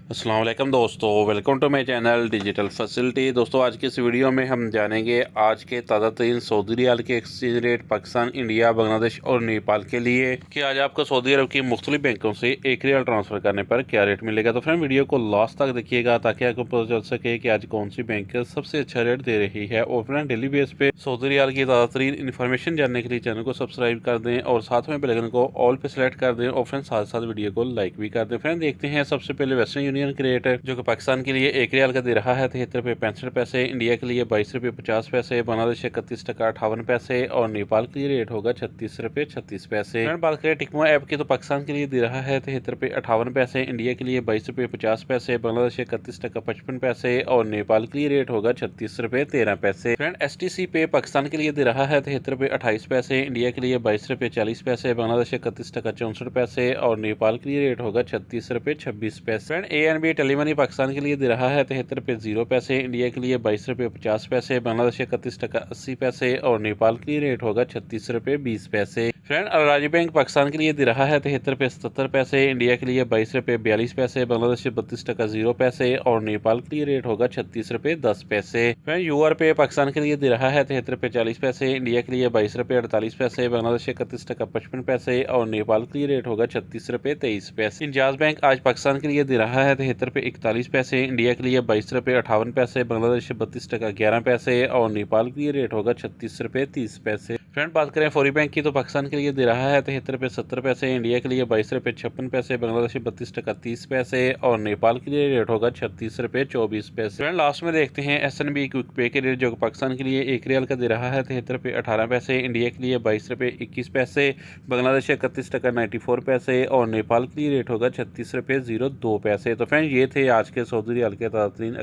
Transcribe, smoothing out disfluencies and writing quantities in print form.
अस्सलाम वालेकुम दोस्तों, welcome to my channel digital facility. दोस्तों आज की इस वीडियो में हम जानेंगे आज के ताज़ा तरीन सऊदी रियाल के exchange rate Pakistan, India, Bangladesh और नेपाल के लिए कि आज आपको सऊदी अरब की मुख्तलिफ बैंकों से एक रियाल ट्रांसफ़र करने पर क्या रेट मिलेगा। तो फ्रेंड वीडियो को लास्ट तक देखिएगा ताकि आपको पता चल सके कि आज कौन सी बैंक सबसे अच्छा रेट दे रही है। और फ्रेंड डेली बेस पे सऊदी रियाल की ताज़ा तरीन इन्फॉर्मेशन जानने के लिए चैनल को सब्सक्राइब कर दें और साथ में बेल आइकन को ऑल पे सेलेक्ट कर दें और फ्रेंड साथ साथ वीडियो को लाइक भी कर दें। फ्रेंड देखते हैं सबसे पहले वेस्टर्न यूनियन के रेट जो कि पाकिस्तान के लिए एक रियाल का दे रहा है 73 रुपये 65 पैसे, इंडिया के लिए 22 रुपये 50 पैसे, बांग्लादेश 31 टका 58 पैसे और नेपाल के लिए रेट होगा 36 रुपये 36 पैसे। फ्रेंड बात करें टिकमो ऐप की तो पाकिस्तान के लिए दे रहा है 73 रुपये 58 पैसे, इंडिया के लिए 22 रुपये 50 पैसे, बांग्लादेश 31 टका 55 पैसे और नेपाल के लिए रेट होगा 36 रुपये 13 पैसे। फ्रेंड STC पे पाकिस्तान के लिए दे रहा है 73 रुपये 28 पैसे, इंडिया के लिए 22 रुपये 40 पैसे, बांग्लादेश 31 टका 64 पैसे और नेपाल के लिए रेट होगा 36 रुपये 26 पैसे। फ्रेंड ANB टेलीमनी पाकिस्तान के लिए दे रहा है 73 रुपये 0 पैसे, इंडिया के लिए 22 रुपये 50 पैसे, बांग्लादेश 31 टका 80 पैसे और नेपाल के लिए रेट होगा 36 रुपये 20 पैसे। फ्रेंड अल राजी बैंक पाकिस्तान के लिए दे रहा है 73 रुपये 77 पैसे, इंडिया के लिए 22 रुपये 42 पैसे, बांग्लादेश 32 टका 0 पैसे और नेपाल के लिए रेट होगा 36 रुपये 10 पैसे। फ्रेंड यूआर पे पाकिस्तान के लिए दे रहा है 73 रुपये 40 पैसे, इंडिया के लिए 22 रुपये 48 पैसे, बांग्लादेश 31 टका 55 पैसे और नेपाल के लिए रेट होगा 36 रुपये 23 पैसे। इंजाज बैंक आज पाकिस्तान के लिए दे रहा है 73 रुपये 41 पैसे, इंडिया के लिए 22 रुपये 58 पैसे, बांग्लादेश 32 टका 11 पैसे और नेपाल के लिए रेट होगा 36 रुपये 30 पैसे। फ्रेंड बात करें फौरी बैंक की तो पाकिस्तान के लिए दे रहा है 73 रुपये 70 पैसे, इंडिया के लिए 22 रुपये 56 पैसे, बांग्लादेश 32 टका 30 पैसे और नेपाल के लिए रेट होगा 36 रुपये 24 पैसे। फ्रेंड लास्ट में देखते हैं SNB क्विक पे के रेट जो पाकिस्तान के लिए एक रियाल का दे रहा है 73 रुपये 18 पैसे, इंडिया के लिए 22 रुपये 21 पैसे, बांग्लादेश 31 टका 94 पैसे और नेपाल के लिए रेट होगा 36 रुपये 02 पैसे। तो फ्रेंड ये थे आज के सऊदी रियाल के ताज़ा तरीन